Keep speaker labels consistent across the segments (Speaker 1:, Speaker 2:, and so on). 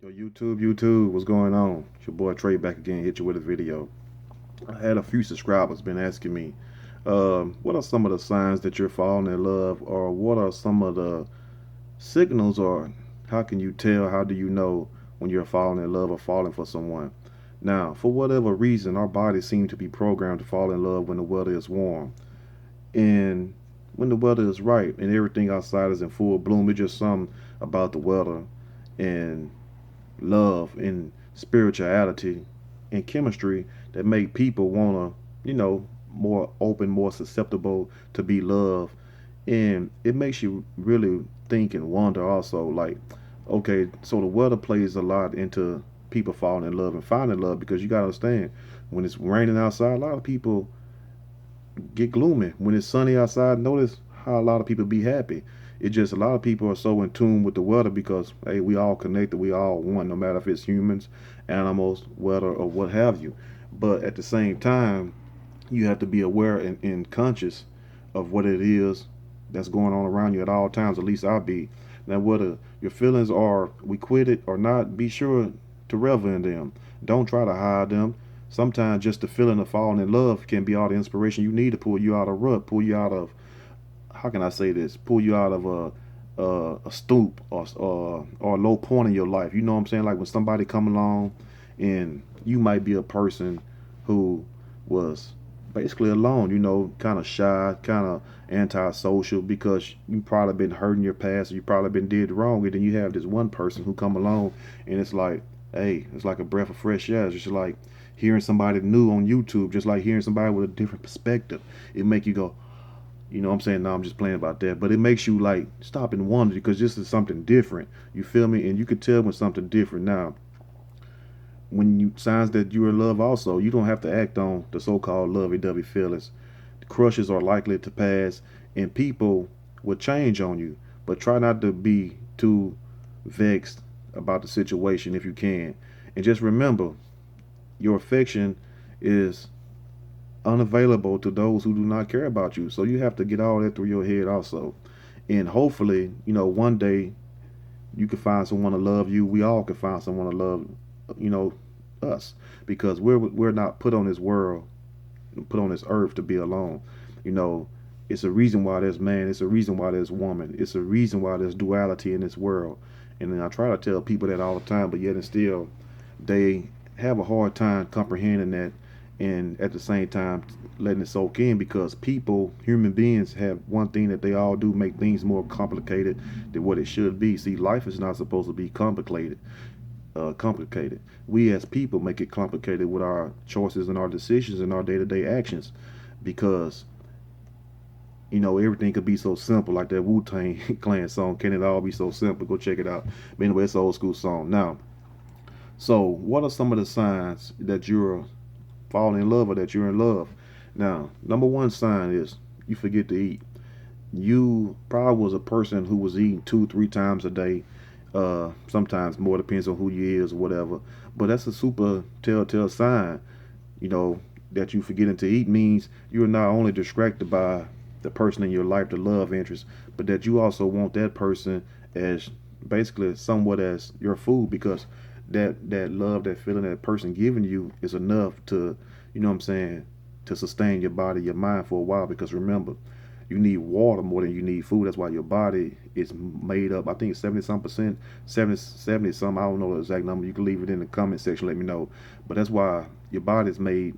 Speaker 1: Yo, YouTube, what's going on? It's your boy Trey back again, hit you with a video. I had a few subscribers been asking me, what are some of the signs that you're falling in love, or what are some of the signals, or how can you tell, how do you know when you're falling in love or falling for someone? Now, for whatever reason, our bodies seem to be programmed to fall in love when the weather is warm. And when the weather is right and everything outside is in full bloom, it's just something about the weather and love and spirituality and chemistry that make people want to, more open, more susceptible to be loved. And it makes you really think and wonder also, like, okay, so the weather plays a lot into people falling in love and finding love because you got to understand when it's raining outside, a lot of people get gloomy. When it's sunny outside, notice how a lot of people be happy. It's just a lot of people are so in tune with the weather because hey, we all connected, we all one, no matter if it's humans, animals, weather, or what have you. But at the same time, you have to be aware and conscious of what it is that's going on around you at all times. At least I'll be. Now, whether your feelings are requited or not, be sure to revel in them. Don't try to hide them. Sometimes just the feeling of falling in love can be all the inspiration you need to pull you out of rut, pull you out of, how can I say this, pull you out of a stoop or a low point in your life. You know what I'm saying? Like when somebody come along and you might be a person who was basically alone, kind of shy, kind of antisocial because you probably been hurt in your past, or you probably been did wrong, and then you have this one person who come along and it's like, hey, it's like a breath of fresh air. It's just like hearing somebody new on YouTube, just like hearing somebody with a different perspective. It make you go, you know what I'm saying? No, I'm just playing about that. But it makes you like stop and wonder because this is something different. You feel me? And you could tell when something different. Now, when you signs that you're in love also, you don't have to act on the so-called lovey-dovey feelings. The crushes are likely to pass and people will change on you. But try not to be too vexed about the situation if you can. And just remember, your affection is unavailable to those who do not care about you. So you have to get all that through your head also. And hopefully, one day you can find someone to love you. We all can find someone to love, you know, us because we're not put on this world, put on this earth to be alone. You know, it's a reason why there's man. It's a reason why there's woman. It's a reason why there's duality in this world. And then I try to tell people that all the time, but yet and still, they have a hard time comprehending that, and at the same time letting it soak in because people, human beings, have one thing that they all do: make things more complicated than what it should be. See, life is not supposed to be complicated. We as people make it complicated with our choices and our decisions and our day-to-day actions because everything could be so simple, like that Wu-Tang Clan song, "Can It All Be So Simple?" Go check it out. But anyway, it's an old school song. Now, so what are some of the signs that you're falling in love or that you're in love? Now, number one sign is you forget to eat. You probably was a person who was eating 2, 3 times a day, sometimes more, depends on who you is or whatever. But that's a super telltale sign, you know, that you forgetting to eat means you're not only distracted by the person in your life, the love interest, but that you also want that person as basically somewhat as your food because that love, that feeling that person giving you is enough to, you know what I'm saying, to sustain your body, your mind for a while. Because remember, you need water more than you need food. That's why your body is made up. I think 70 some percent, 70 some. I don't know the exact number. You can leave it in the comment section. Let me know. But that's why your body is made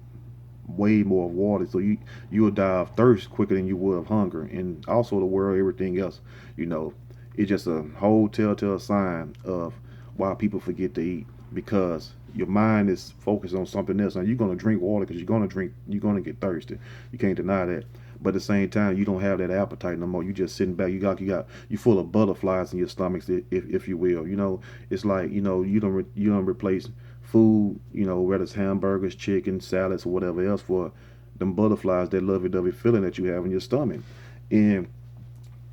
Speaker 1: way more of water. So you'll die of thirst quicker than you would of hunger. And also the world, everything else. You know, it's just a whole telltale sign of why people forget to eat because your mind is focused on something else. Now you're gonna drink water because you're gonna get thirsty. You can't deny that. But at the same time, you don't have that appetite no more. You just sitting back. You full of butterflies in your stomachs, if you will. It's like you don't replace food. Whether it's hamburgers, chicken, salads, or whatever else for them butterflies, that lovey-dovey feeling that you have in your stomach. And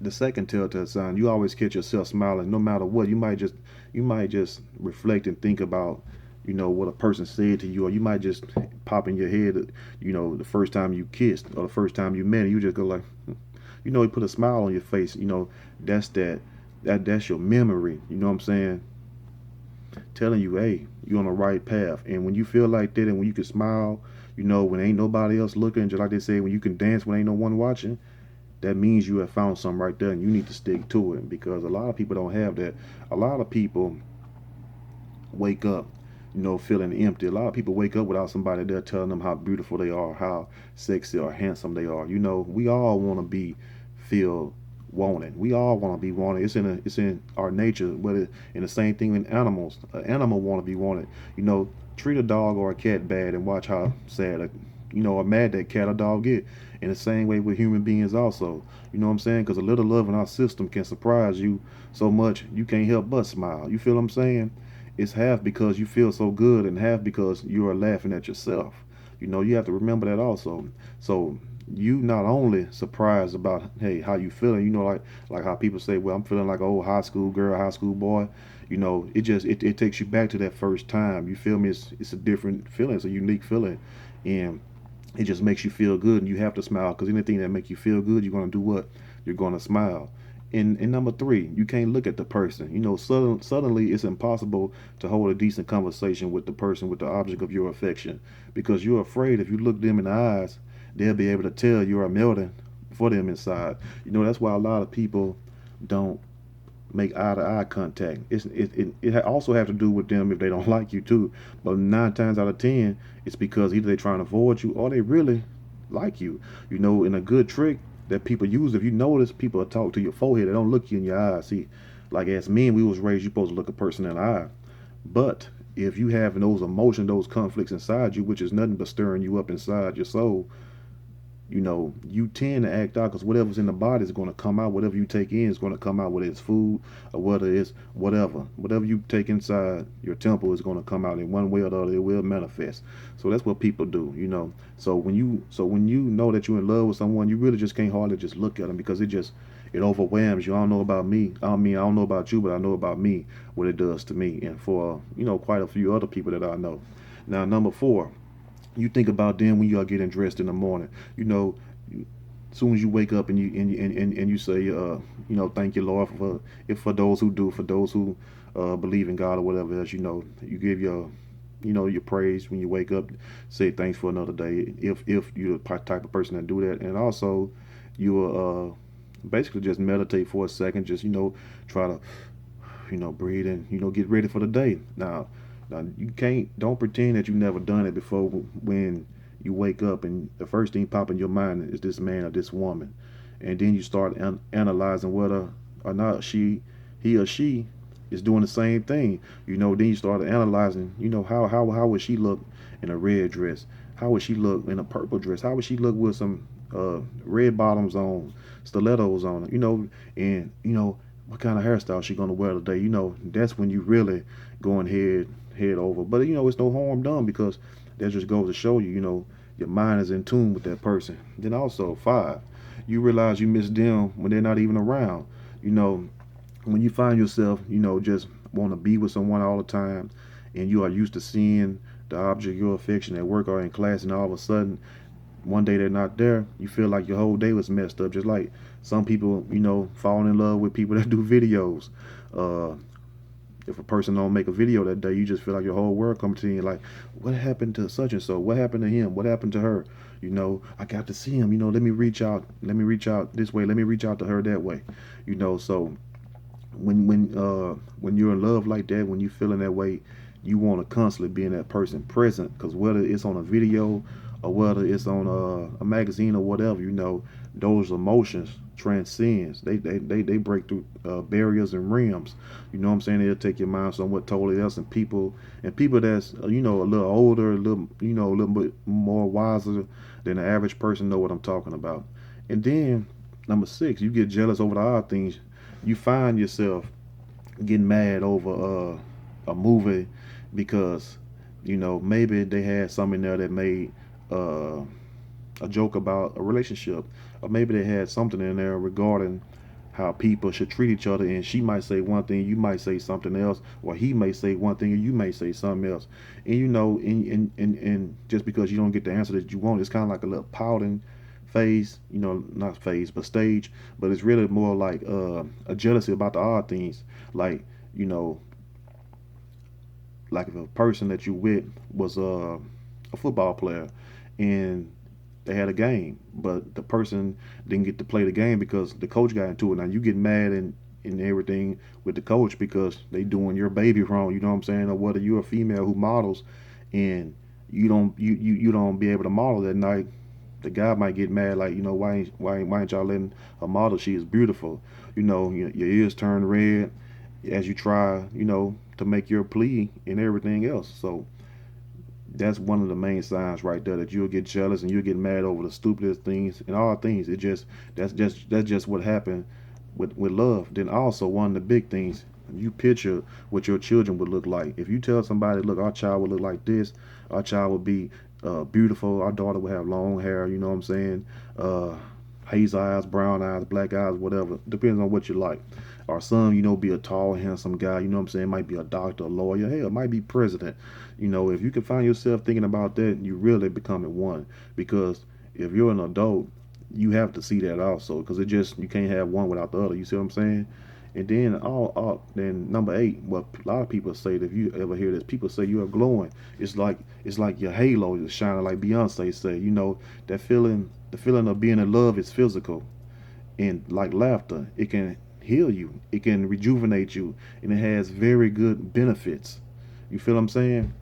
Speaker 1: the second telltale sign, you always catch yourself smiling no matter what. You might just reflect and think about what a person said to you, or you might just pop in your head the first time you kissed or the first time you met, and you just go like, you put a smile on your face. That's your memory. You know what I'm saying? telling you, hey, you're on the right path. And when you feel like that, and when you can smile, when ain't nobody else looking, just like they say, when you can dance when ain't no one watching, that means you have found something right there, and you need to stick to it, because a lot of people don't have that. A lot of people wake up, feeling empty. A lot of people wake up without somebody there telling them how beautiful they are, how sexy or handsome they are. We all want to be feel wanted. We all want to be wanted. It's in our nature. But in the same thing in animals. An animal want to be wanted. Treat a dog or a cat bad and watch how sad or mad that cat or dog get. In the same way with human beings also. You know what I'm saying? Because a little love in our system can surprise you so much you can't help but smile. You feel what I'm saying? It's half because you feel so good and half because you are laughing at yourself. You have to remember that also. So you not only surprised about, hey, how you feeling, like how people say, well, I'm feeling like an old high school girl, high school boy. It takes you back to that first time. You feel me? It's a different feeling. It's a unique feeling. And it just makes you feel good, and you have to smile, because anything that makes you feel good, you're going to do what? You're going to smile. And number three, you can't look at the person. Suddenly it's impossible to hold a decent conversation with the person, with the object of your affection, because you're afraid if you look them in the eyes, they'll be able to tell you're a melting for them inside. That's why a lot of people don't make eye to eye contact. It also have to do with them if they don't like you too. But 9 times out of 10, it's because either they're trying to avoid you or they really like you. In a good trick that people use, if you notice, people will talk to your forehead. They don't look you in your eyes. See, like as men, we was raised, you're supposed to look a person in the eye. But if you have those emotions, those conflicts inside you, which is nothing but stirring you up inside your soul, you tend to act out, because whatever's in the body is going to come out. Whatever you take in is going to come out, whether it's food or whether it's whatever you take inside your temple is going to come out in one way or the other. It will manifest. So that's what people do. So when you know that you're in love with someone, you really just can't hardly just look at them, because it overwhelms you. I don't know about me. I don't know about you, but I know about me, what it does to me, and for quite a few other people that I know. Now, number four, you think about them when you are getting dressed in the morning. You know, as soon as you wake up and you say, thank you, Lord, for those who do, for those who believe in God or whatever else. You give your praise when you wake up. Say thanks for another day. If you're the type of person that do that, and also you will basically just meditate for a second. Just try to breathe and get ready for the day. Now you don't pretend that you never done it before. When you wake up and the first thing pop in your mind is this man or this woman, and then you start analyzing whether or not he or she is doing the same thing. Then you start analyzing. How would she look in a red dress? How would she look in a purple dress? How would she look with some red bottoms on, stilettos on? And what kind of hairstyle she gonna wear today? That's when you really going head over. But it's no harm done, because that just goes to show you, your mind is in tune with that person. Then also five, you realize you miss them when they're not even around. You know, when you find yourself, just want to be with someone all the time, and you are used to seeing the object of your affection at work or in class, and all of a sudden one day they're not there, you feel like your whole day was messed up. Just like some people, falling in love with people that do videos. Uh, if a person don't make a video that day, you just feel like your whole world comes to you like, what happened to such and so? What happened to him? What happened to her? I got to see him. Let me reach out. Let me reach out this way. Let me reach out to her that way. So when you're in love like that, when you feeling that way, you want to constantly be in that person present, because whether it's on a video or whether it's on a magazine or whatever, those emotions transcends. They break through barriers and rims. You know what I'm saying? They'll take your mind somewhat totally else, and people that's a little older, a little bit more wiser than the average person know what I'm talking about. And then number six, you get jealous over the odd things. You find yourself getting mad over a movie because maybe they had something in there that made uh, a joke about a relationship, or maybe they had something in there regarding how people should treat each other, and she might say one thing, you might say something else, or he may say one thing and you may say something else. And and just because you don't get the answer that you want, it's kind of like a little pouting phase, not phase but stage, but it's really more like a jealousy about the odd things. Like, you know Like if a person that you with was a football player, and they had a game, but the person didn't get to play the game because the coach got into it. Now you get mad and everything with the coach because they doing your baby wrong. You know what I'm saying? Or whether you're a female who models and you don't be able to model that night, the guy might get mad like, why ain't y'all letting her model? She is beautiful. Your ears turn red as you try, to make your plea and everything else. So that's one of the main signs right there, that you'll get jealous and you'll get mad over the stupidest things and all things. That's just what happened with love. Then also one of the big things, you picture what your children would look like. If you tell somebody, look, our child would look like this, our child would be beautiful, our daughter would have long hair, you know what I'm saying? Hazel eyes, brown eyes, black eyes, whatever. Depends on what you like. Our son, be a tall, handsome guy, you know what I'm saying? Might be a doctor, a lawyer, hell, might be president. If you can find yourself thinking about that, you really becoming one. Because if you're an adult, you have to see that also. Because you can't have one without the other. You see what I'm saying? And then then number 8, what a lot of people say, if you ever hear this, people say you are glowing. It's like your halo is shining, like Beyonce say. That feeling, the feeling of being in love is physical, and like laughter, it can heal you, it can rejuvenate you, and it has very good benefits. You feel what I'm saying?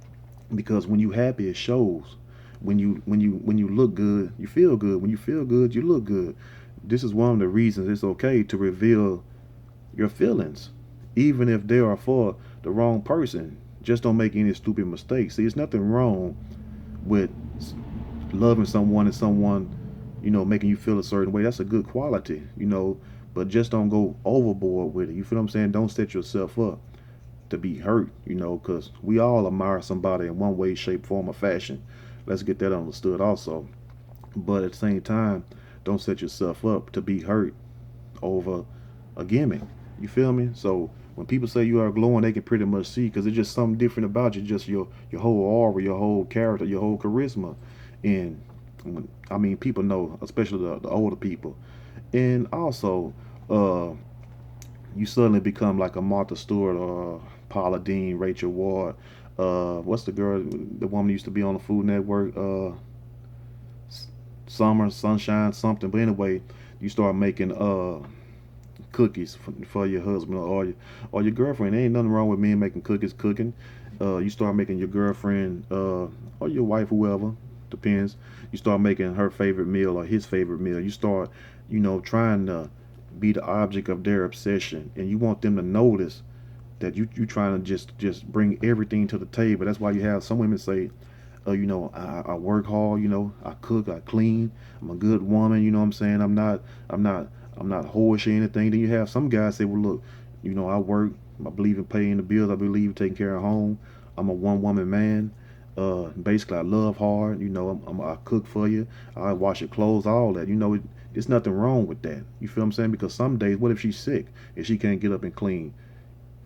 Speaker 1: Because when you happy, it shows. When you look good, you feel good. When you feel good, you look good. This is one of the reasons it's okay to reveal your feelings, even if they are for the wrong person. Just don't make any stupid mistakes. See, it's nothing wrong with loving someone and someone, making you feel a certain way. That's a good quality. But just don't go overboard with it. You feel what I'm saying? Don't set yourself up to be hurt, because we all admire somebody in one way, shape, form, or fashion. Let's get that understood also. But at the same time, don't set yourself up to be hurt over a gimmick. You feel me? So when people say you are glowing, they can pretty much see, because it's just something different about you, just your whole aura, your whole character, your whole charisma. And I mean, people know, especially the older people. And also, uh, you suddenly become like a Martha Stewart or Paula Dean, Rachel Ward. What's the girl, the woman who used to be on the Food Network? Summer, Sunshine, something. But anyway, you start making cookies for your husband or your girlfriend. There ain't nothing wrong with men making cookies, cooking. You start making your girlfriend or your wife, whoever, depends. You start making her favorite meal or his favorite meal. You start, trying to be the object of their obsession, and you want them to notice that you trying to just bring everything to the table. That's why you have some women say, I work hard, I cook, I clean, I'm a good woman, you know what I'm saying? I'm not whorish or anything. Then you have some guys say, well, look, I work, I believe in paying the bills, I believe in taking care of home. I'm a one woman man. Basically, I love hard. I cook for you. I wash your clothes, all that. There's nothing wrong with that. You feel what I'm saying? Because some days, what if she's sick and she can't get up and clean?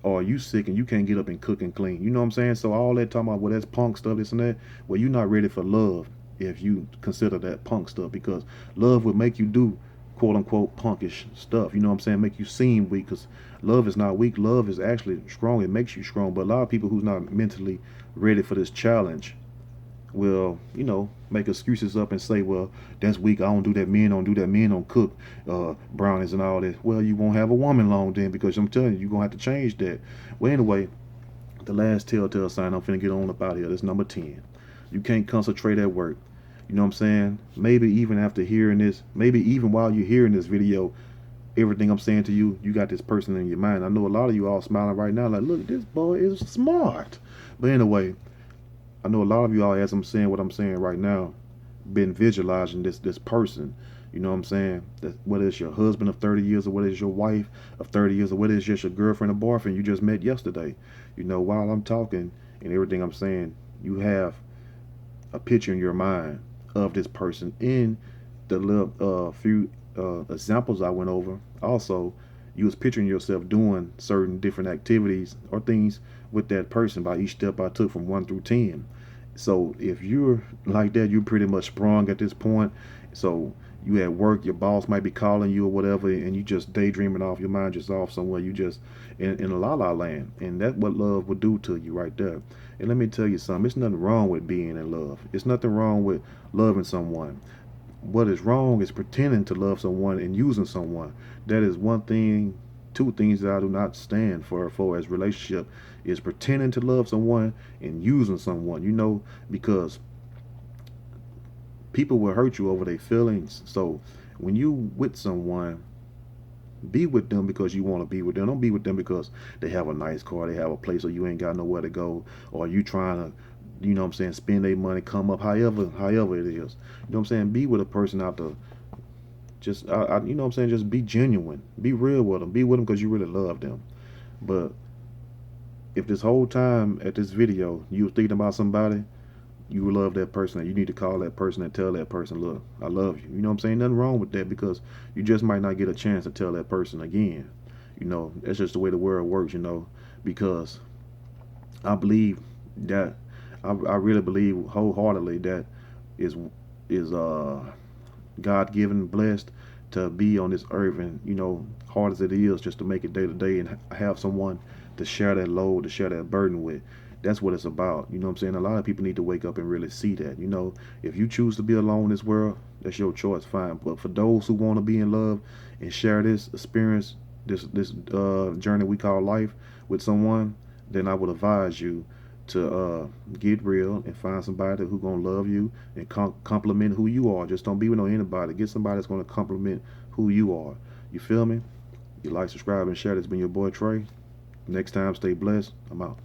Speaker 1: Or you sick and you can't get up and cook and clean? You know what I'm saying? So all that talking about, well, that's punk stuff, this and that. Well, you're not ready for love if you consider that punk stuff, because love will make you do quote unquote punkish stuff. You know what I'm saying? Make you seem weak, because love is not weak. Love is actually strong. It makes you strong. But a lot of people who's not mentally ready for this challenge will, make excuses up and say, well, that's weak. I don't do that. Men don't do that. Men don't cook brownies and all that. Well, you won't have a woman long then, because I'm telling you, you're going to have to change that. Well, anyway, the last telltale sign, I'm finna get on up out here. That's number 10. You can't concentrate at work. You know what I'm saying? Maybe even after hearing this, maybe even while you're hearing this video, everything I'm saying to you, you got this person in your mind. I know a lot of you all smiling right now like, look, this boy is smart. But anyway, I know a lot of you all, as I'm saying what I'm saying right now, been visualizing this person. You know what I'm saying? That whether it's your husband of 30 years or whether it's your wife of 30 years or whether it's just your girlfriend or boyfriend you just met yesterday. While I'm talking and everything I'm saying, you have a picture in your mind of this person. In the little few examples I went over, also, you was picturing yourself doing certain different activities or things with that person by each step I took from 1 through 10. So if you're like that, you're pretty much sprung at this point. So You at work, your boss might be calling you or whatever, and you just daydreaming off, your mind just off somewhere. You just in a la la land, and that's what love would do to you right there. And let me tell you something. It's nothing wrong with being in love. It's nothing wrong with loving someone. What is wrong is pretending to love someone and using someone. That is one thing, two things that I do not stand for as relationship is pretending to love someone and using someone. Because people will hurt you over their feelings. So when you with someone, be with them because you want to be with them. Don't be with them because they have a nice car, they have a place, or you ain't got nowhere to go, or you trying to, spend their money, come up, however it is. You know what I'm saying? Be with a person out there. Just, just be genuine. Be real with them. Be with them because you really love them. But if this whole time at this video you were thinking about somebody, you love that person, and you need to call that person and tell that person, look, I love you. You know what I'm saying? Nothing wrong with that, because you just might not get a chance to tell that person again. That's just the way the world works, because I believe that I really believe wholeheartedly that is is God given, blessed to be on this earth, and hard as it is just to make it day to day and have someone to share that load, to share that burden with. That's what it's about. You know what I'm saying? A lot of people need to wake up and really see that. If you choose to be alone in this world, that's your choice, fine. But for those who want to be in love and share this experience, this journey we call life with someone, then I would advise you to get real and find somebody who gonna love you and compliment who you are. Just don't be with no anybody. Get somebody that's gonna compliment who you are. You feel me? You like, subscribe, and share. This has been your boy Trey. Next time, stay blessed. I'm out.